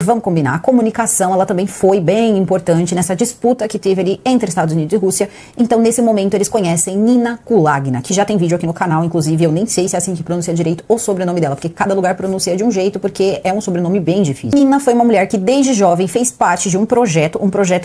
Vamos combinar, a comunicação, ela também foi bem importante nessa disputa que teve ali entre Estados Unidos e Rússia. Então, nesse momento, eles conhecem Nina Kulagina, que já tem vídeo aqui no canal, inclusive, eu nem sei se é assim que pronuncia direito o sobrenome dela, porque cada lugar pronuncia de um jeito, porque é um sobrenome bem difícil. Nina foi uma mulher que desde jovem fez parte de um projeto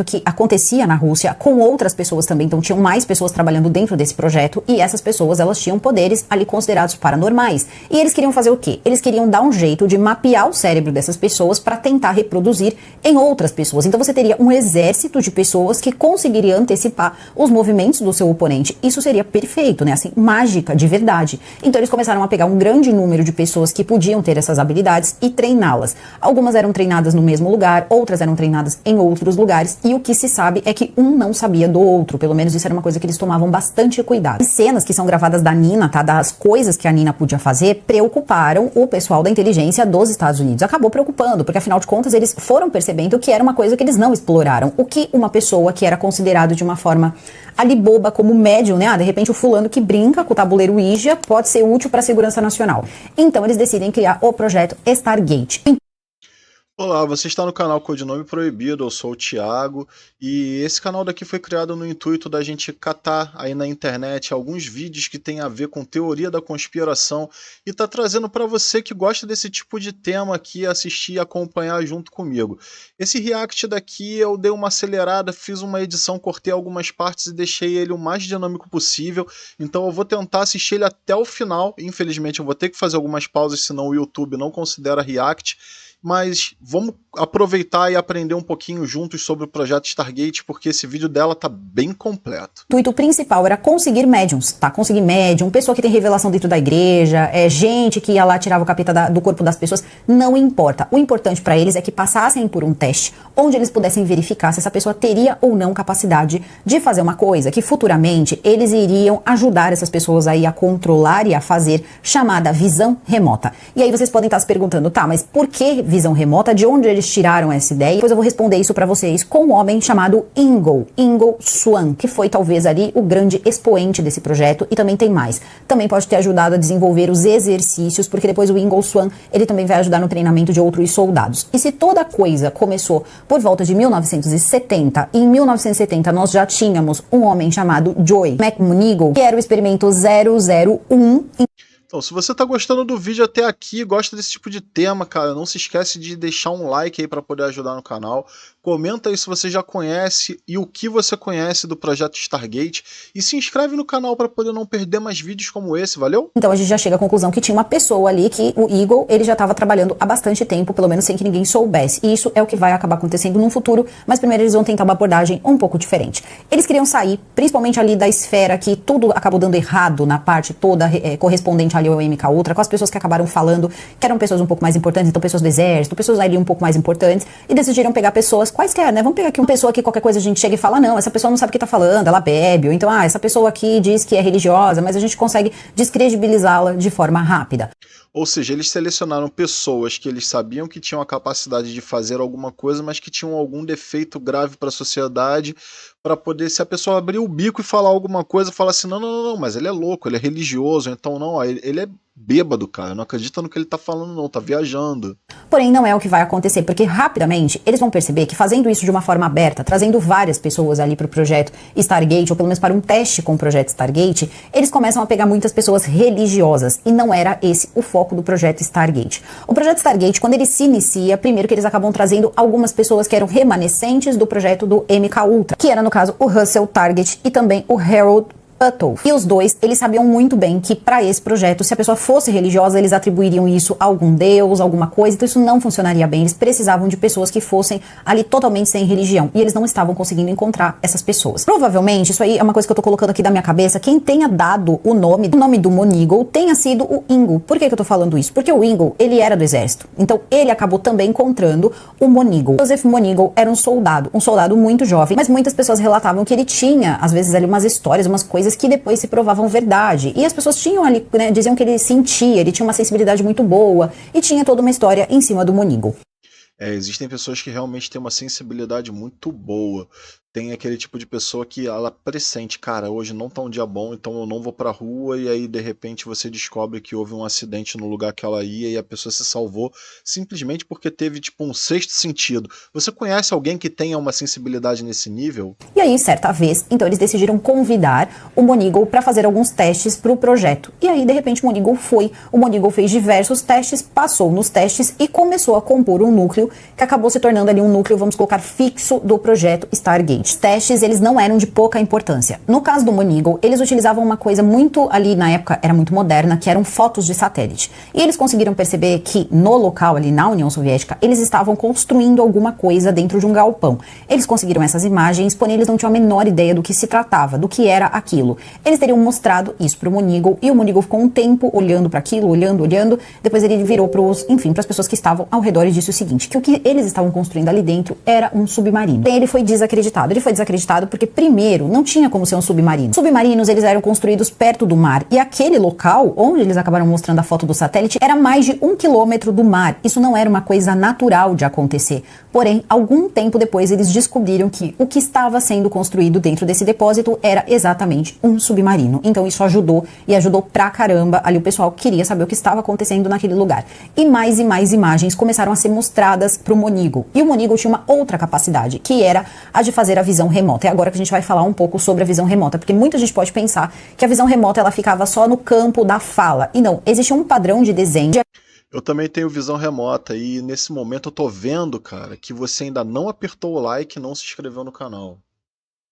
que acontecia na Rússia com outras pessoas também, então tinham mais pessoas trabalhando dentro desse projeto, e essas pessoas, elas tinham poderes ali considerados paranormais. E eles queriam fazer o quê? Eles queriam dar um jeito de mapear o cérebro dessas pessoas para tentar reproduzir em outras pessoas. Então você teria um exército de pessoas que conseguiria antecipar os movimentos do seu oponente. Isso seria perfeito, né? Assim, mágica de verdade. Então eles começaram a pegar um grande número de pessoas que podiam ter essas habilidades e treiná-las. Algumas eram treinadas no mesmo lugar, outras eram treinadas em outros lugares, e o que se sabe é que um não sabia do outro. Pelo menos isso era uma coisa que eles tomavam bastante cuidado. As cenas que são gravadas da Nina, tá? Das coisas que a Nina podia fazer, preocuparam o pessoal da inteligência dos Estados Unidos. Acabou preocupando, porque afinal de contas eles foram percebendo que era uma coisa que eles não exploraram. O que uma pessoa que era considerado de uma forma ali boba como médium, né? De repente o fulano que brinca com o tabuleiro Ouija pode ser útil para a segurança nacional. Então eles decidem criar o projeto Stargate. Olá, você está no canal Codinome Proibido, eu sou o Thiago, e esse canal daqui foi criado no intuito da gente catar aí na internet alguns vídeos que tem a ver com teoria da conspiração e tá trazendo para você que gosta desse tipo de tema aqui assistir e acompanhar junto comigo. Esse react daqui eu dei uma acelerada, fiz uma edição, cortei algumas partes e deixei ele o mais dinâmico possível, então eu vou tentar assistir ele até o final. Infelizmente eu vou ter que fazer algumas pausas, senão o YouTube não considera react. Mas vamos aproveitar e aprender um pouquinho juntos sobre o projeto Stargate, porque esse vídeo dela tá bem completo. O intuito principal era conseguir médiums, tá? Conseguir médium, pessoa que tem revelação dentro da igreja, gente que ia lá, tirava o capeta do corpo das pessoas, não importa. O importante para eles é que passassem por um teste, onde eles pudessem verificar se essa pessoa teria ou não capacidade de fazer uma coisa que futuramente eles iriam ajudar essas pessoas aí a controlar e a fazer, chamada visão remota. E aí vocês podem estar se perguntando, tá, mas por que visão remota? De onde eles tiraram essa ideia? Depois eu vou responder isso pra vocês com um homem chamado Ingo Swann, que foi talvez ali o grande expoente desse projeto, e também tem mais. Também pode ter ajudado a desenvolver os exercícios, porque depois o Ingo Swann, ele também vai ajudar no treinamento de outros soldados. E se toda coisa começou por volta de 1970, e em 1970 nós já tínhamos um homem chamado Joy McMonigle, que era o experimento 001. Então, se você tá gostando do vídeo até aqui, gosta desse tipo de tema, cara, não se esquece de deixar um like aí para poder ajudar no canal. Comenta aí se você já conhece e o que você conhece do projeto Stargate. E se inscreve no canal para poder não perder mais vídeos como esse, valeu? Então a gente já chega à conclusão que tinha uma pessoa ali, que o Eagle, ele já estava trabalhando há bastante tempo, pelo menos sem que ninguém soubesse. E isso é o que vai acabar acontecendo no futuro, mas primeiro eles vão tentar uma abordagem um pouco diferente. Eles queriam sair, principalmente ali da esfera que tudo acabou dando errado na parte toda correspondente ali ao MK Ultra, com as pessoas que acabaram falando que eram pessoas um pouco mais importantes, então pessoas do exército, pessoas ali um pouco mais importantes, e decidiram pegar pessoas quaisquer, né? Vamos pegar aqui uma pessoa que qualquer coisa a gente chega e fala, não, essa pessoa não sabe o que tá falando, ela bebe, ou então, essa pessoa aqui diz que é religiosa, mas a gente consegue descredibilizá-la de forma rápida. Ou seja, eles selecionaram pessoas que eles sabiam que tinham a capacidade de fazer alguma coisa, mas que tinham algum defeito grave para a sociedade, para poder, se a pessoa abrir o bico e falar alguma coisa, falar assim, não, mas ele é louco, ele é religioso, então não, ele é bêbado, cara, não acredita no que ele tá falando não, tá viajando. Porém, não é o que vai acontecer, porque rapidamente eles vão perceber que fazendo isso de uma forma aberta, trazendo várias pessoas ali para o projeto Stargate, ou pelo menos para um teste com o projeto Stargate, eles começam a pegar muitas pessoas religiosas, e não era esse o foco do projeto Stargate. O projeto Stargate, quando ele se inicia, primeiro que eles acabam trazendo algumas pessoas que eram remanescentes do projeto do MK Ultra, que era no caso o Russell Target e também o Harold Puthoff. E os dois, eles sabiam muito bem que para esse projeto, se a pessoa fosse religiosa, eles atribuiriam isso a algum deus, alguma coisa, então isso não funcionaria bem. Eles precisavam de pessoas que fossem ali totalmente sem religião, e eles não estavam conseguindo encontrar essas pessoas. Provavelmente, isso aí é uma coisa que eu tô colocando aqui da minha cabeça, quem tenha dado o nome do Monigle tenha sido o Ingo. Por que eu tô falando isso? Porque o Ingo, ele era do exército, então ele acabou também encontrando o Monigle. Joseph Monigle era um soldado muito jovem, mas muitas pessoas relatavam que ele tinha, às vezes, ali umas histórias, umas coisas que depois se provavam verdade. E as pessoas tinham ali, né, diziam que ele sentia, ele tinha uma sensibilidade muito boa, e tinha toda uma história em cima do Monigle. Existem pessoas que realmente têm uma sensibilidade muito boa. tem aquele tipo de pessoa que ela pressente, cara, hoje não tá um dia bom, então eu não vou pra rua, e aí de repente você descobre que houve um acidente no lugar que ela ia e a pessoa se salvou simplesmente porque teve tipo um sexto sentido. Você conhece alguém que tenha uma sensibilidade nesse nível? E aí, certa vez, então eles decidiram convidar o Moneagle para fazer alguns testes para o projeto. E aí, de repente, o Moneagle foi. O Moneagle fez diversos testes, passou nos testes e começou a compor um núcleo que acabou se tornando ali um núcleo, vamos colocar, fixo do projeto Stargate. Os testes, eles não eram de pouca importância. No caso do Moneagle, eles utilizavam uma coisa muito ali, na época, era muito moderna, que eram fotos de satélite. E eles conseguiram perceber que no local ali, na União Soviética, eles estavam construindo alguma coisa dentro de um galpão. Eles conseguiram essas imagens, porém eles não tinham a menor ideia do que se tratava, do que era aquilo. Eles teriam mostrado isso pro Moneagle, e o Moneagle ficou um tempo olhando para aquilo, olhando, depois ele virou para as pessoas que estavam ao redor e disse o seguinte, que o que eles estavam construindo ali dentro era um submarino. Ele foi desacreditado. Ele foi desacreditado porque, primeiro, não tinha como ser um submarino. Submarinos, eles eram construídos perto do mar, e aquele local, onde eles acabaram mostrando a foto do satélite, era mais de 1 quilômetro do mar. Isso não era uma coisa natural de acontecer. Porém, algum tempo depois, eles descobriram que o que estava sendo construído dentro desse depósito era exatamente um submarino. Então isso ajudou, e ajudou pra caramba. Ali o pessoal queria saber o que estava acontecendo naquele lugar. E mais imagens começaram a ser mostradas pro Moneagle. E o Moneagle tinha uma outra capacidade, que era a de fazer a visão remota. É agora que a gente vai falar um pouco sobre a visão remota, porque muita gente pode pensar que a visão remota ela ficava só no campo da fala. E não, existe um padrão de desenho. Eu também tenho visão remota e nesse momento eu tô vendo, cara, que você ainda não apertou o like e não se inscreveu no canal,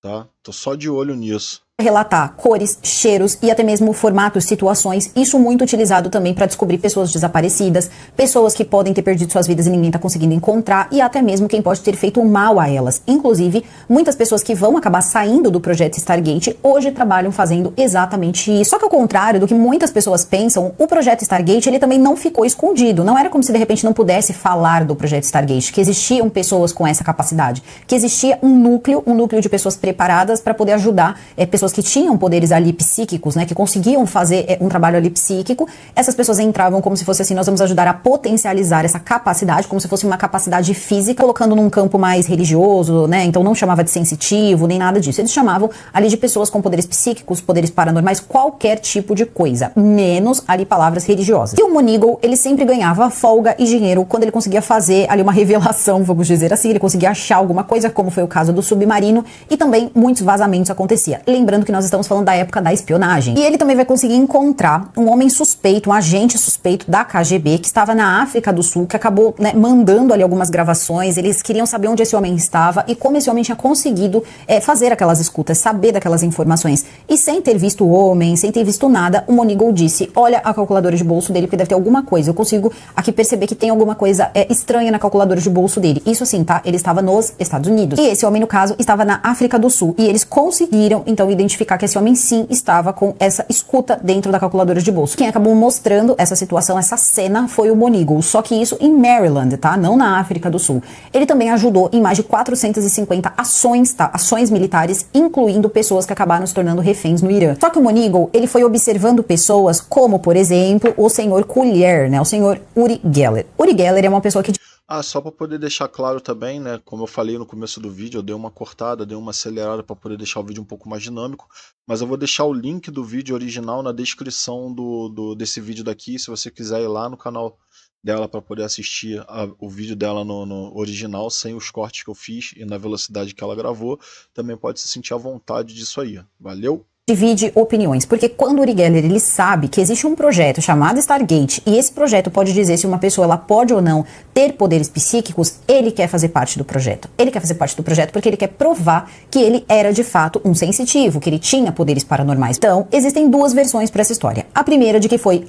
tá? Tô só de olho nisso. Relatar cores, cheiros e até mesmo formatos, situações, isso muito utilizado também para descobrir pessoas desaparecidas, pessoas que podem ter perdido suas vidas e ninguém está conseguindo encontrar, e até mesmo quem pode ter feito mal a elas. Inclusive, muitas pessoas que vão acabar saindo do projeto Stargate hoje trabalham fazendo exatamente isso. Só que ao contrário do que muitas pessoas pensam, o projeto Stargate ele também não ficou escondido. Não era como se de repente não pudesse falar do projeto Stargate, que existiam pessoas com essa capacidade, que existia um núcleo de pessoas preparadas para poder ajudar pessoas que tinham poderes ali psíquicos, né, que conseguiam fazer um trabalho ali psíquico. Essas pessoas entravam como se fosse assim, nós vamos ajudar a potencializar essa capacidade, como se fosse uma capacidade física, colocando num campo mais religioso, né, então não chamava de sensitivo, nem nada disso. Eles chamavam ali de pessoas com poderes psíquicos, poderes paranormais, qualquer tipo de coisa, menos ali palavras religiosas. E o Moneagle, ele sempre ganhava folga e dinheiro quando ele conseguia fazer ali uma revelação, vamos dizer assim, ele conseguia achar alguma coisa, como foi o caso do submarino, e também muitos vazamentos acontecia. Lembrando que nós estamos falando da época da espionagem. E ele também vai conseguir encontrar um homem suspeito, um agente suspeito da KGB, que estava na África do Sul, que acabou, né, mandando ali algumas gravações. Eles queriam saber onde esse homem estava e como esse homem tinha conseguido fazer aquelas escutas, saber daquelas informações. E sem ter visto o homem, sem ter visto nada, o Moneagle disse, olha a calculadora de bolso dele, porque deve ter alguma coisa. Eu consigo aqui perceber que tem alguma coisa estranha na calculadora de bolso dele. Isso assim, tá? Ele estava nos Estados Unidos. E esse homem, no caso, estava na África do Sul. E eles conseguiram, então, identificar que esse homem sim estava com essa escuta dentro da calculadora de bolso. Quem acabou mostrando essa situação, essa cena, foi o Moneagle, só que isso em Maryland, tá? Não na África do Sul. Ele também ajudou em mais de 450 ações, tá? Ações militares, incluindo pessoas que acabaram se tornando reféns no Irã. Só que o Moneagle, ele foi observando pessoas como, por exemplo, o senhor Collier, né? O senhor Uri Geller. Uri Geller é uma pessoa que só para poder deixar claro também, né, como eu falei no começo do vídeo, eu dei uma cortada, dei uma acelerada para poder deixar o vídeo um pouco mais dinâmico, mas eu vou deixar o link do vídeo original na descrição desse vídeo daqui, se você quiser ir lá no canal dela para poder assistir o vídeo dela no original, sem os cortes que eu fiz e na velocidade que ela gravou, também pode se sentir à vontade disso aí. Valeu? Divide opiniões, porque quando o Uri Geller ele sabe que existe um projeto chamado Stargate e esse projeto pode dizer se uma pessoa ela pode ou não ter poderes psíquicos, ele quer fazer parte do projeto. Ele quer fazer parte do projeto porque ele quer provar que ele era de fato um sensitivo, que ele tinha poderes paranormais. Então, existem duas versões para essa história. A primeira de que foi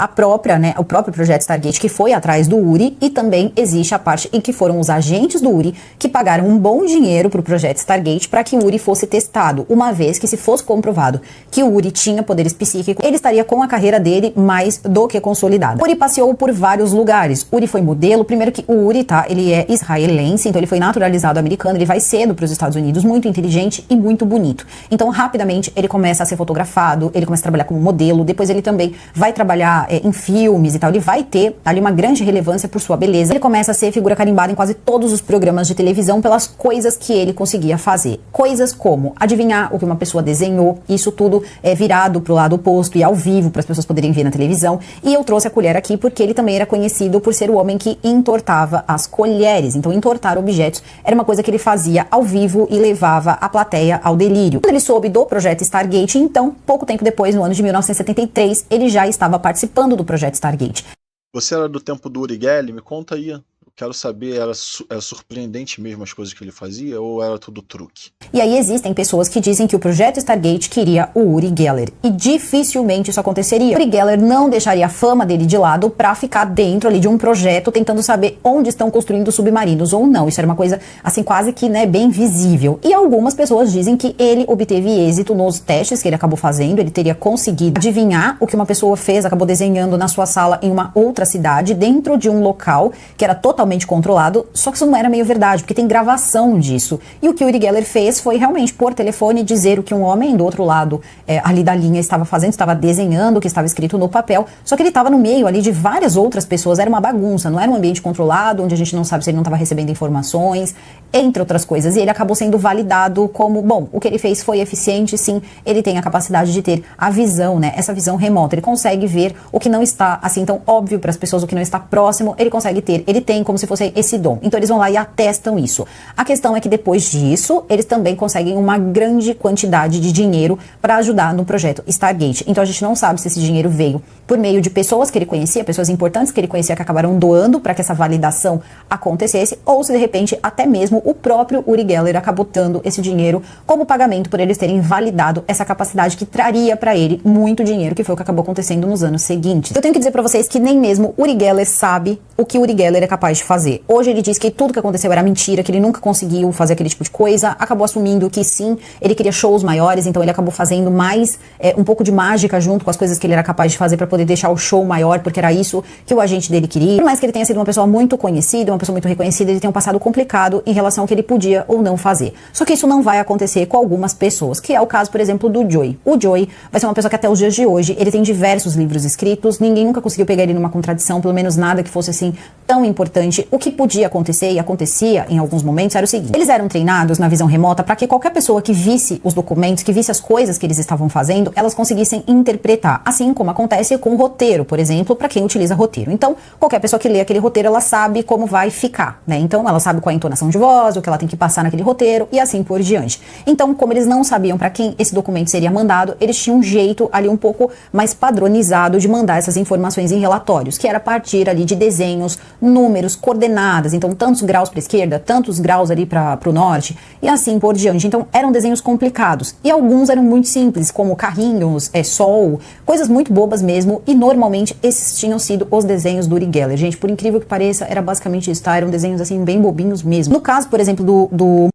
o próprio projeto Stargate que foi atrás do Uri, e também existe a parte em que foram os agentes do Uri que pagaram um bom dinheiro para o projeto Stargate para que o Uri fosse testado, uma vez que se fosse comprovado que o Uri tinha poderes psíquicos, ele estaria com a carreira dele mais do que consolidada. Uri passeou por vários lugares. Uri foi modelo, primeiro que o Uri, tá, ele é israelense, então ele foi naturalizado americano, ele vai cedo para os Estados Unidos, muito inteligente e muito bonito. Então, rapidamente, ele começa a ser fotografado, ele começa a trabalhar como modelo, depois ele também vai trabalhar em filmes e tal, ele vai ter ali uma grande relevância por sua beleza. Ele começa a ser figura carimbada em quase todos os programas de televisão pelas coisas que ele conseguia fazer. Coisas como adivinhar o que uma pessoa desenhou, isso tudo é virado pro lado oposto e ao vivo para as pessoas poderem ver na televisão. E eu trouxe a colher aqui porque ele também era conhecido por ser o homem que entortava as colheres. Então, entortar objetos era uma coisa que ele fazia ao vivo e levava a plateia ao delírio. Quando ele soube do projeto Stargate, então, pouco tempo depois, no ano de 1973, ele já estava participando do projeto Stargate. Você era do tempo do Uri Geller? Me conta aí. Quero saber, era surpreendente mesmo as coisas que ele fazia ou era tudo truque? E aí existem pessoas que dizem que o projeto Stargate queria o Uri Geller. E dificilmente isso aconteceria. O Uri Geller não deixaria a fama dele de lado pra ficar dentro ali de um projeto tentando saber onde estão construindo submarinos ou não. Isso era uma coisa, assim, quase que, né, bem visível. E algumas pessoas dizem que ele obteve êxito nos testes que ele acabou fazendo. Ele teria conseguido adivinhar o que uma pessoa fez, acabou desenhando na sua sala em uma outra cidade, dentro de um local que era totalmente controlado, só que isso não era meio verdade, porque tem gravação disso. E o que o Uri Geller fez foi realmente por telefone dizer o que um homem do outro lado ali da linha estava fazendo, estava desenhando o que estava escrito no papel, só que ele estava no meio ali de várias outras pessoas, era uma bagunça, não era um ambiente controlado, onde a gente não sabe se ele não estava recebendo informações, entre outras coisas, e ele acabou sendo validado como, bom, o que ele fez foi eficiente, sim, ele tem a capacidade de ter a visão, né, essa visão remota, ele consegue ver o que não está, assim, tão óbvio para as pessoas, o que não está próximo, ele consegue ter, ele tem como se fosse esse dom. Então eles vão lá e atestam isso. A questão é que depois disso, eles também conseguem uma grande quantidade de dinheiro para ajudar no projeto Stargate. Então a gente não sabe se esse dinheiro veio por meio de pessoas que ele conhecia, pessoas importantes que ele conhecia que acabaram doando para que essa validação acontecesse, ou se de repente até mesmo o próprio Uri Geller acabou dando esse dinheiro como pagamento por eles terem validado essa capacidade que traria para ele muito dinheiro, que foi o que acabou acontecendo nos anos seguintes. Eu tenho que dizer para vocês que nem mesmo Uri Geller sabe o que Uri Geller é capaz de fazer. Hoje ele diz que tudo que aconteceu era mentira, que ele nunca conseguiu fazer aquele tipo de coisa, acabou assumindo que sim, ele queria shows maiores, então ele acabou fazendo mais um pouco de mágica junto com as coisas que ele era capaz de fazer para poder deixar o show maior, porque era isso que o agente dele queria. Por mais que ele tenha sido uma pessoa muito conhecida, uma pessoa muito reconhecida, ele tem um passado complicado em relação ao que ele podia ou não fazer. Só que isso não vai acontecer com algumas pessoas, que é o caso, por exemplo, do Joey. O Joey vai ser uma pessoa que até os dias de hoje, ele tem diversos livros escritos, ninguém nunca conseguiu pegar ele numa contradição, pelo menos nada que fosse assim tão importante. O que podia acontecer e acontecia em alguns momentos era o seguinte: eles eram treinados na visão remota para que qualquer pessoa que visse os documentos, que visse as coisas que eles estavam fazendo, elas conseguissem interpretar, assim como acontece com o roteiro, por exemplo, para quem utiliza roteiro. Então, qualquer pessoa que lê aquele roteiro, ela sabe como vai ficar, né? Então, ela sabe qual é a entonação de voz, o que ela tem que passar naquele roteiro e assim por diante. Então, como eles não sabiam para quem esse documento seria mandado, eles tinham um jeito ali um pouco mais padronizado de mandar essas informações em relatórios, que era a partir ali de desenhos, números, coordenadas, então tantos graus para a esquerda, tantos graus ali para o norte e assim por diante. Então eram desenhos complicados e alguns eram muito simples, como carrinhos, sol, coisas muito bobas mesmo, e normalmente esses tinham sido os desenhos do Uri Geller. Gente, por incrível que pareça, era basicamente isso, tá? Eram desenhos assim bem bobinhos mesmo. No caso, por exemplo, do...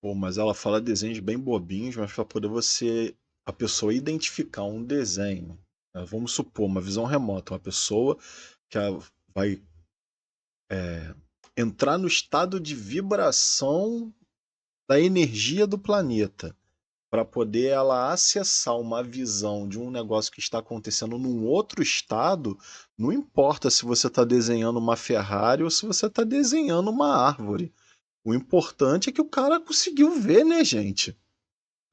Pô, mas ela fala desenhos bem bobinhos, mas para poder a pessoa identificar um desenho, né? Vamos supor, uma visão remota, uma pessoa que vai entrar no estado de vibração da energia do planeta para poder ela acessar uma visão de um negócio que está acontecendo num outro estado. Não importa se você está desenhando uma Ferrari ou se você está desenhando uma árvore. O importante é que o cara conseguiu ver, né, gente?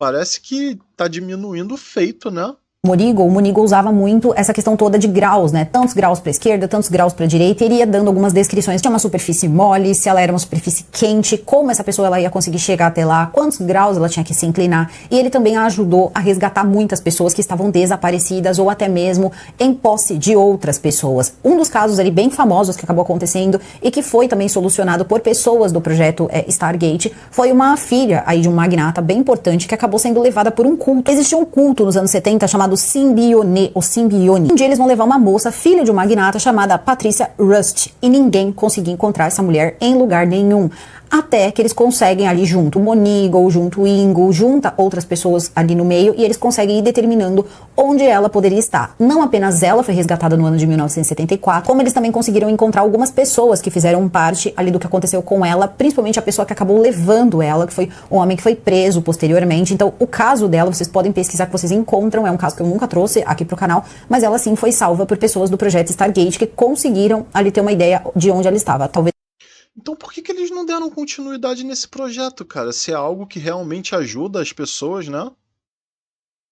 Parece que tá diminuindo o feito, né? O Monigo usava muito essa questão toda de graus, né? Tantos graus para esquerda, tantos graus para direita, e ele ia dando algumas descrições. Tinha uma superfície mole, se ela era uma superfície quente, como essa pessoa ela ia conseguir chegar até lá, quantos graus ela tinha que se inclinar. E ele também ajudou a resgatar muitas pessoas que estavam desaparecidas ou até mesmo em posse de outras pessoas. Um dos casos ali bem famosos que acabou acontecendo e que foi também solucionado por pessoas do projeto Stargate foi uma filha aí de um magnata bem importante que acabou sendo levada por um culto. Existia um culto nos anos 70 chamado chamado Symbione, ou Symbione. Um dia eles vão levar uma moça, filha de um magnata, chamada Patricia Rust, e ninguém conseguia encontrar essa mulher em lugar nenhum. Até que eles conseguem ali junto o Monigal, junto o Ingo, junta outras pessoas ali no meio e eles conseguem ir determinando onde ela poderia estar. Não apenas ela foi resgatada no ano de 1974, como eles também conseguiram encontrar algumas pessoas que fizeram parte ali do que aconteceu com ela, principalmente a pessoa que acabou levando ela, que foi um homem que foi preso posteriormente. Então, o caso dela, vocês podem pesquisar que vocês encontram, é um caso que eu nunca trouxe aqui pro canal, mas ela sim foi salva por pessoas do projeto Stargate que conseguiram ali ter uma ideia de onde ela estava. Talvez. Então por que eles não deram continuidade nesse projeto, cara? Se é algo que realmente ajuda as pessoas, né?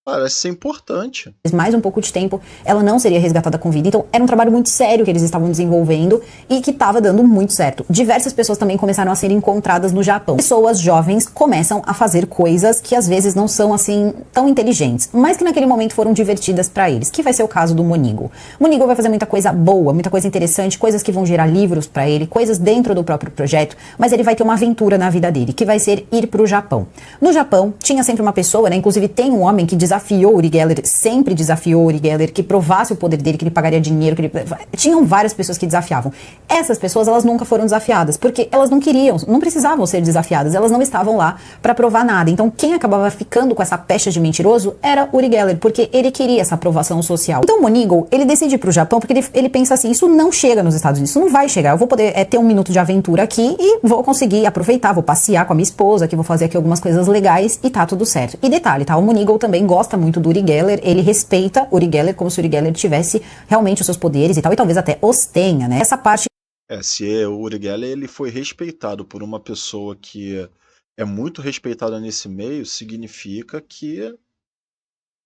Parece ser importante. Mais um pouco de tempo, ela não seria resgatada com vida. Então, era um trabalho muito sério que eles estavam desenvolvendo e que estava dando muito certo. Diversas pessoas também começaram a ser encontradas no Japão. Pessoas jovens começam a fazer coisas que às vezes não são assim tão inteligentes, mas que naquele momento foram divertidas para eles, que vai ser o caso do Monigal. Monigal vai fazer muita coisa boa, muita coisa interessante, coisas que vão gerar livros para ele, coisas dentro do próprio projeto, mas ele vai ter uma aventura na vida dele, que vai ser ir pro Japão. No Japão, tinha sempre uma pessoa, né? Inclusive tem um homem que desafiou Uri Geller, sempre desafiou Uri Geller, que provasse o poder dele, que ele pagaria dinheiro, que ele... Tinham várias pessoas que desafiavam. Essas pessoas, elas nunca foram desafiadas, porque elas não queriam, não precisavam ser desafiadas, elas não estavam lá para provar nada. Então, quem acabava ficando com essa pecha de mentiroso era Uri Geller, porque ele queria essa aprovação social. Então, Monigal, ele decide ir pro Japão, porque ele pensa assim, isso não chega nos Estados Unidos, isso não vai chegar, eu vou poder ter um minuto de aventura aqui e vou conseguir aproveitar, vou passear com a minha esposa, que vou fazer aqui algumas coisas legais e tá tudo certo. E detalhe, tá, o Monigal também gosta muito do Uri Geller, ele respeita Uri Geller como se Uri Geller tivesse realmente os seus poderes e tal, e talvez até os tenha, né? Essa parte... Se o Uri Geller ele foi respeitado por uma pessoa que é muito respeitada nesse meio, significa que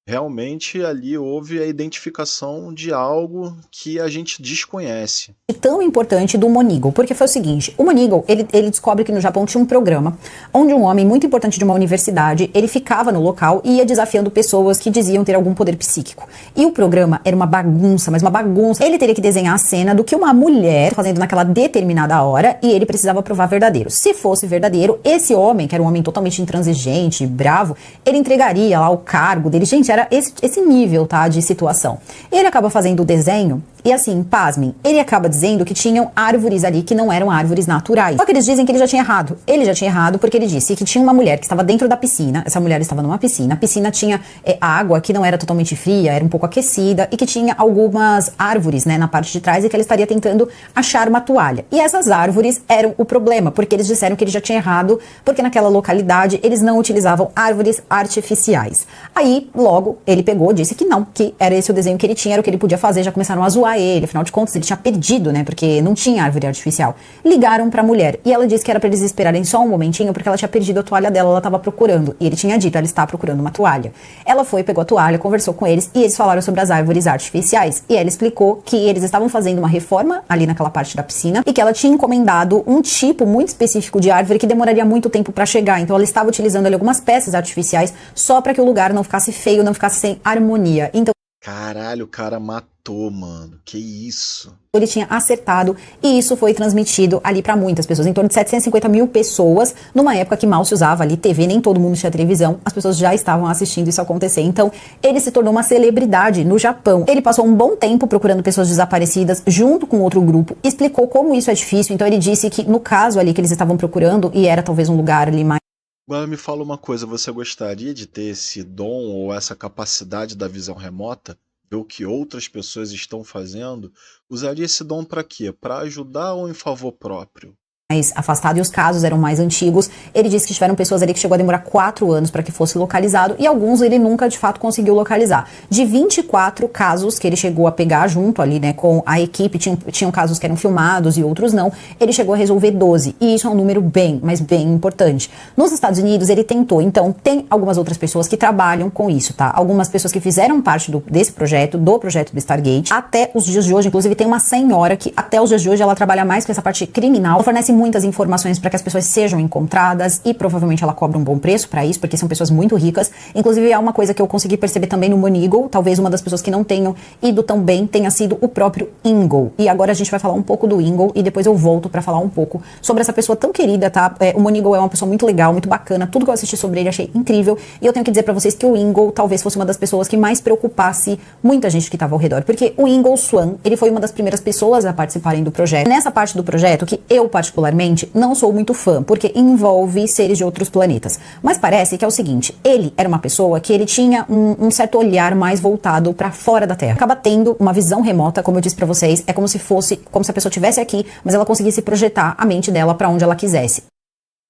realmente ali houve a identificação de algo que a gente desconhece. Tão importante do Monigal, porque foi o seguinte, o Monigal, ele descobre que no Japão tinha um programa onde um homem muito importante de uma universidade, ele ficava no local e ia desafiando pessoas que diziam ter algum poder psíquico. E o programa era uma bagunça, mas uma bagunça. Ele teria que desenhar a cena do que uma mulher fazendo naquela determinada hora e ele precisava provar verdadeiro. Se fosse verdadeiro, esse homem, que era um homem totalmente intransigente, bravo, ele entregaria lá o cargo dele. Gente, era esse nível, tá, de situação. Ele acaba fazendo o desenho e assim, pasmem, ele acaba dizendo que tinham árvores ali que não eram árvores naturais. Só que eles dizem que ele já tinha errado. Ele já tinha errado porque ele disse que tinha uma mulher que estava dentro da piscina, essa mulher estava numa piscina, a piscina tinha água que não era totalmente fria, era um pouco aquecida e que tinha algumas árvores, né, na parte de trás e que ela estaria tentando achar uma toalha. E essas árvores eram o problema, porque eles disseram que ele já tinha errado, porque naquela localidade eles não utilizavam árvores artificiais. Aí, logo, ele pegou, disse que não, que era esse o desenho que ele tinha, era o que ele podia fazer, já começaram a zoar ele, afinal de contas ele tinha perdido, né, porque não tinha árvore artificial. Ligaram pra mulher e ela disse que era pra eles esperarem só um momentinho porque ela tinha perdido a toalha dela, ela tava procurando, e ele tinha dito, ela está procurando uma toalha. Ela foi, pegou a toalha, conversou com eles e eles falaram sobre as árvores artificiais e ela explicou que eles estavam fazendo uma reforma ali naquela parte da piscina e que ela tinha encomendado um tipo muito específico de árvore que demoraria muito tempo pra chegar, então ela estava utilizando ali algumas peças artificiais só pra que o lugar não ficasse feio, não ficasse sem harmonia. Então, caralho, o cara matou, mano. Que isso? Ele tinha acertado e isso foi transmitido ali para muitas pessoas, em torno de 750 mil pessoas, numa época que mal se usava ali TV, nem todo mundo tinha televisão, as pessoas já estavam assistindo isso acontecer. Então, ele se tornou uma celebridade no Japão. Ele passou um bom tempo procurando pessoas desaparecidas junto com outro grupo, explicou como isso é difícil. Então, ele disse que no caso ali que eles estavam procurando, e era talvez um lugar ali mais... Agora me fala uma coisa, você gostaria de ter esse dom ou essa capacidade da visão remota? Ver o que outras pessoas estão fazendo? Usaria esse dom para quê? Para ajudar ou em favor próprio? Mais afastado e os casos eram mais antigos. Ele disse que tiveram pessoas ali que chegou a demorar 4 anos para que fosse localizado e alguns ele nunca de fato conseguiu localizar. De 24 casos que ele chegou a pegar junto ali, né, com a equipe, tinham casos que eram filmados e outros não, ele chegou a resolver 12 e isso é um número bem, mas bem importante. Nos Estados Unidos ele tentou, então tem algumas outras pessoas que trabalham com isso, tá? Algumas pessoas que fizeram parte desse projeto, do projeto do Stargate, até os dias de hoje, inclusive tem uma senhora que até os dias de hoje ela trabalha mais com essa parte criminal, ela fornece muitas informações para que as pessoas sejam encontradas e provavelmente ela cobra um bom preço para isso, porque são pessoas muito ricas. Inclusive, é uma coisa que eu consegui perceber também no Moneagle. Talvez uma das pessoas que não tenham ido tão bem tenha sido o próprio Ingle. E agora a gente vai falar um pouco do Ingle e depois eu volto para falar um pouco sobre essa pessoa tão querida, tá? O Moneagle é uma pessoa muito legal, muito bacana. Tudo que eu assisti sobre ele achei incrível. E eu tenho que dizer para vocês que o Ingle talvez fosse uma das pessoas que mais preocupasse muita gente que estava ao redor. Porque o Ingle Swann, ele foi uma das primeiras pessoas a participarem do projeto. Nessa parte do projeto, que eu particularmente não sou muito fã, porque envolve seres de outros planetas. Mas parece que é o seguinte, ele era uma pessoa que ele tinha um certo olhar mais voltado para fora da Terra. Acaba tendo uma visão remota, como eu disse para vocês, é como se a pessoa estivesse aqui, mas ela conseguisse projetar a mente dela para onde ela quisesse.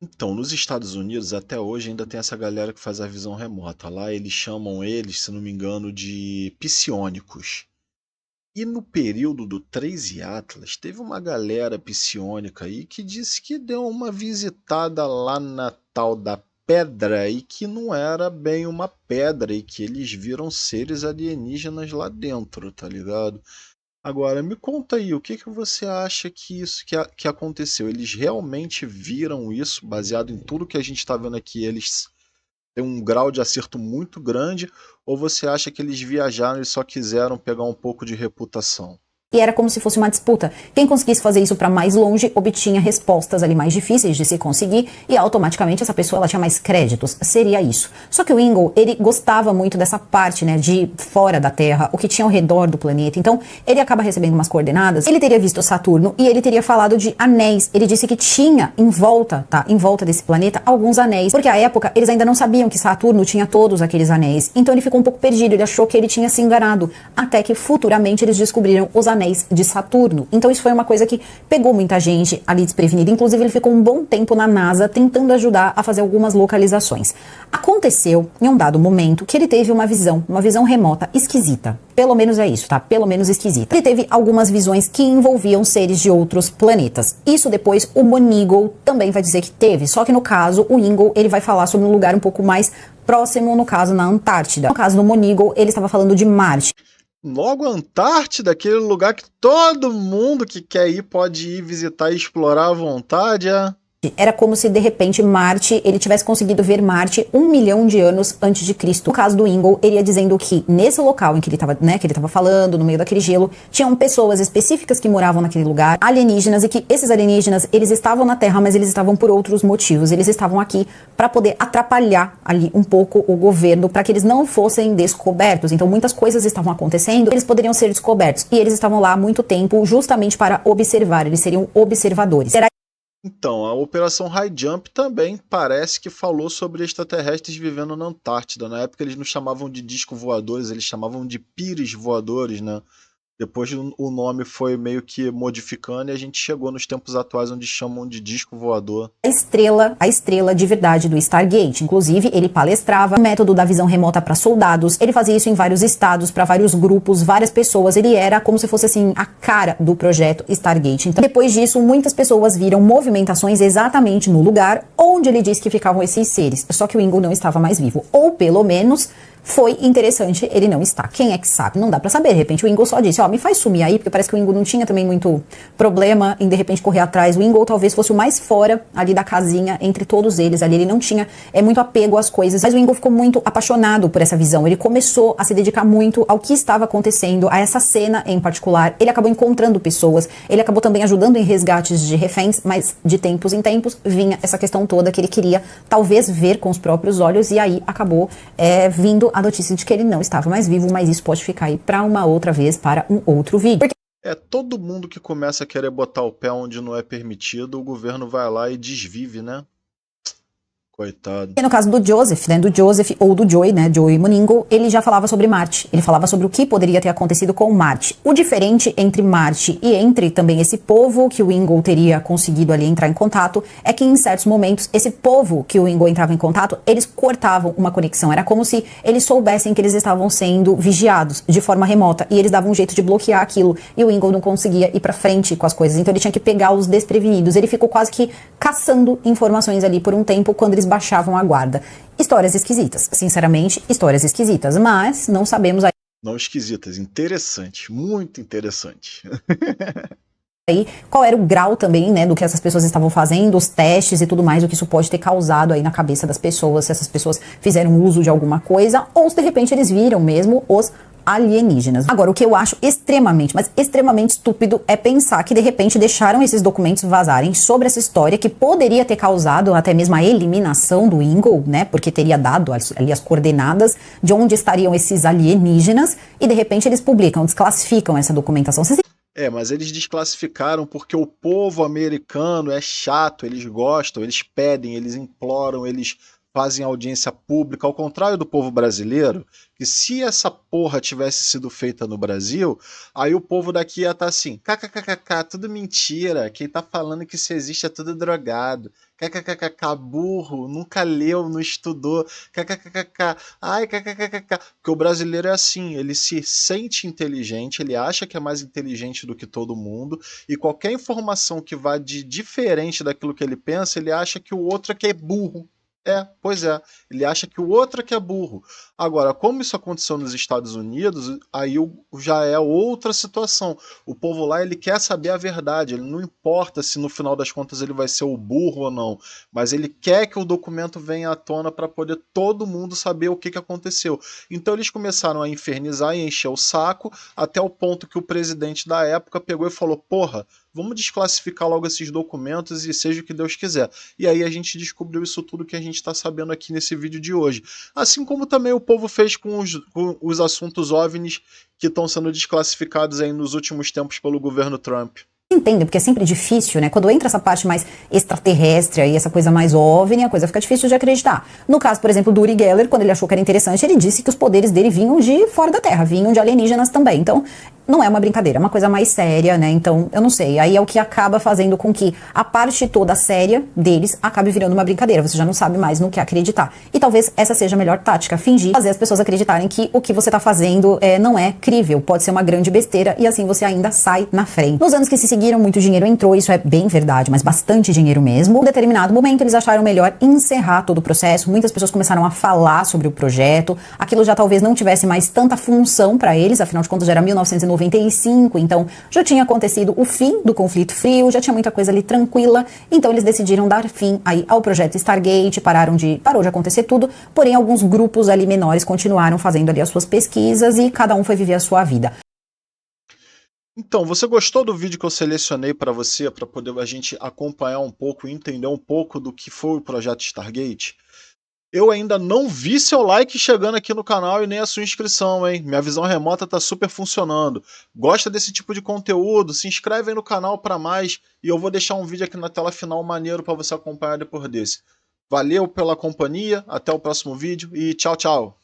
Então, nos Estados Unidos, até hoje, ainda tem essa galera que faz a visão remota. Lá eles chamam eles, se não me engano, de psionicos. E no período do 13 Atlas, teve uma galera psiônica aí que disse que deu uma visitada lá na tal da pedra e que não era bem uma pedra e que eles viram seres alienígenas lá dentro, tá ligado? Agora, me conta aí, o que que você acha que que aconteceu? Eles realmente viram isso, baseado em tudo que a gente está vendo aqui, eles têm um grau de acerto muito grande, ou você acha que eles viajaram e só quiseram pegar um pouco de reputação? E era como se fosse uma disputa. Quem conseguisse fazer isso para mais longe obtinha respostas ali mais difíceis de se conseguir e automaticamente essa pessoa ela tinha mais créditos. Seria isso. Só que o Ingle, ele gostava muito dessa parte, né, de fora da Terra, o que tinha ao redor do planeta. Então, ele acaba recebendo umas coordenadas. Ele teria visto Saturno e ele teria falado de anéis. Ele disse que tinha em volta, tá, em volta desse planeta, alguns anéis. Porque à época, eles ainda não sabiam que Saturno tinha todos aqueles anéis. Então, ele ficou um pouco perdido. Ele achou que ele tinha se enganado. Até que futuramente eles descobriram os anéis de Saturno. Então isso foi uma coisa que pegou muita gente ali desprevenida. Inclusive ele ficou um bom tempo na NASA tentando ajudar a fazer algumas localizações. Aconteceu em um dado momento que ele teve uma visão remota esquisita. Pelo menos é isso, tá? Pelo menos esquisita. Ele teve algumas visões que envolviam seres de outros planetas. Isso depois o Moneagle também vai dizer que teve. Só que no caso o Ingle ele vai falar sobre um lugar um pouco mais próximo, no caso na Antártida. No caso do Moneagle ele estava falando de Marte. Logo a Antártida, aquele lugar que todo mundo que quer ir pode ir visitar e explorar à vontade, é? Era como se, de repente, Marte, ele tivesse conseguido ver Marte 1 milhão de anos antes de Cristo. No caso do Ingle, ele ia dizendo que nesse local em que ele estava, né, que ele estava falando, no meio daquele gelo, tinham pessoas específicas que moravam naquele lugar, alienígenas, e que esses alienígenas, eles estavam na Terra, mas eles estavam por outros motivos. Eles estavam aqui para poder atrapalhar ali um pouco o governo, para que eles não fossem descobertos. Então, muitas coisas estavam acontecendo, eles poderiam ser descobertos. E eles estavam lá há muito tempo, justamente para observar. Eles seriam observadores. Então, a Operação High Jump também parece que falou sobre extraterrestres vivendo na Antártida. Na época eles não chamavam de disco voadores, eles chamavam de pires voadores, né? Depois o nome foi meio que modificando e a gente chegou nos tempos atuais onde chamam de disco voador. A estrela de verdade do Stargate. Inclusive, ele palestrava o método da visão remota para soldados. Ele fazia isso em vários estados, para vários grupos, várias pessoas. Ele era como se fosse assim a cara do projeto Stargate. Então, depois disso, muitas pessoas viram movimentações exatamente no lugar onde ele disse que ficavam esses seres. Só que o Ingle não estava mais vivo. Ou pelo menos foi interessante ele não estar. Quem é que sabe? Não dá pra saber. De repente o Ingle só disse, ó, me faz sumir aí, porque parece que o Ingle não tinha também muito problema em de repente correr atrás. O Ingle talvez fosse o mais fora ali da casinha entre todos eles ali. Ele não tinha muito apego às coisas. Mas o Ingle ficou muito apaixonado por essa visão. Ele começou a se dedicar muito ao que estava acontecendo, a essa cena em particular. Ele acabou encontrando pessoas. Ele acabou também ajudando em resgates de reféns, mas de tempos em tempos vinha essa questão toda que ele queria talvez ver com os próprios olhos, e aí acabou vindo a notícia de que ele não estava mais vivo, mas isso pode ficar aí para uma outra vez, para um outro vídeo. Todo mundo que começa a querer botar o pé onde não é permitido, o governo vai lá e desvive, né? Coitado. E no caso do Joseph, né, do Joseph ou do Joey, né, Joey Moneagle, ele já falava sobre Marte. Ele falava sobre o que poderia ter acontecido com Marte. O diferente entre Marte e entre também esse povo que o Ingle teria conseguido ali entrar em contato é que em certos momentos esse povo que o Ingle entrava em contato, eles cortavam uma conexão. Era como se eles soubessem que eles estavam sendo vigiados de forma remota e eles davam um jeito de bloquear aquilo e o Ingle não conseguia ir pra frente com as coisas. Então ele tinha que pegá-los desprevenidos. Ele ficou quase que caçando informações ali por um tempo quando eles baixavam a guarda. Histórias esquisitas, sinceramente, histórias esquisitas, mas não sabemos aí. Não esquisitas, interessante, muito interessante. aí qual era o grau também, né, do que essas pessoas estavam fazendo, os testes e tudo mais, o que isso pode ter causado aí na cabeça das pessoas, se essas pessoas fizeram uso de alguma coisa, ou se de repente eles viram mesmo os alienígenas. Agora, o que eu acho extremamente, mas extremamente estúpido é pensar que de repente deixaram esses documentos vazarem sobre essa história que poderia ter causado até mesmo a eliminação do Ingle, né, porque teria dado ali as coordenadas de onde estariam esses alienígenas e de repente eles publicam, desclassificam essa documentação. Mas eles desclassificaram porque o povo americano é chato, eles gostam, eles pedem, eles imploram, eles fazem audiência pública, ao contrário do povo brasileiro, que se essa porra tivesse sido feita no Brasil, aí o povo daqui ia estar assim, kkkk, tudo mentira, quem tá falando que isso existe é tudo drogado, kkkk, burro, nunca leu, não estudou, kkkk, ai, kkkk, porque o brasileiro é assim, ele se sente inteligente, ele acha que é mais inteligente do que todo mundo, e qualquer informação que vá de diferente daquilo que ele pensa, ele acha que o outro é que é burro. Pois é, ele acha que o outro é que é burro. Agora, como isso aconteceu nos Estados Unidos, aí já é outra situação. O povo lá, ele quer saber a verdade, ele não importa se no final das contas ele vai ser o burro ou não, mas ele quer que o documento venha à tona para poder todo mundo saber o que aconteceu. Então eles começaram a infernizar e encher o saco, até o ponto que o presidente da época pegou e falou, porra, vamos desclassificar logo esses documentos e seja o que Deus quiser. E aí a gente descobriu isso tudo que a gente está sabendo aqui nesse vídeo de hoje. Assim como também o povo fez com os assuntos OVNIs que estão sendo desclassificados aí nos últimos tempos pelo governo Trump. Entendem, porque é sempre difícil, né? Quando entra essa parte mais extraterrestre aí, essa coisa mais OVNI, a coisa fica difícil de acreditar. No caso, por exemplo, do Uri Geller, quando ele achou que era interessante, ele disse que os poderes dele vinham de fora da Terra, vinham de alienígenas também. Então, não é uma brincadeira, é uma coisa mais séria, né? Então, eu não sei. Aí é o que acaba fazendo com que a parte toda séria deles acabe virando uma brincadeira. Você já não sabe mais no que acreditar. E talvez essa seja a melhor tática, fingir, fazer as pessoas acreditarem que o que você tá fazendo não é crível, pode ser uma grande besteira e assim você ainda sai na frente. Nos anos que se seguiram, muito dinheiro entrou, isso é bem verdade, mas bastante dinheiro mesmo. Em determinado momento, eles acharam melhor encerrar todo o processo. Muitas pessoas começaram a falar sobre o projeto. Aquilo já talvez não tivesse mais tanta função para eles, afinal de contas já era 1995, então já tinha acontecido o fim do conflito frio, já tinha muita coisa ali tranquila, então eles decidiram dar fim aí ao projeto Stargate, parou de acontecer tudo, porém alguns grupos ali menores continuaram fazendo ali as suas pesquisas e cada um foi viver a sua vida. Então, você gostou do vídeo que eu selecionei para você, para poder a gente acompanhar um pouco e entender um pouco do que foi o projeto Stargate? Eu ainda não vi seu like chegando aqui no canal e nem a sua inscrição, hein? Minha visão remota tá super funcionando. Gosta desse tipo de conteúdo? Se inscreve aí no canal para mais e eu vou deixar um vídeo aqui na tela final maneiro para você acompanhar depois desse. Valeu pela companhia, até o próximo vídeo e tchau, tchau!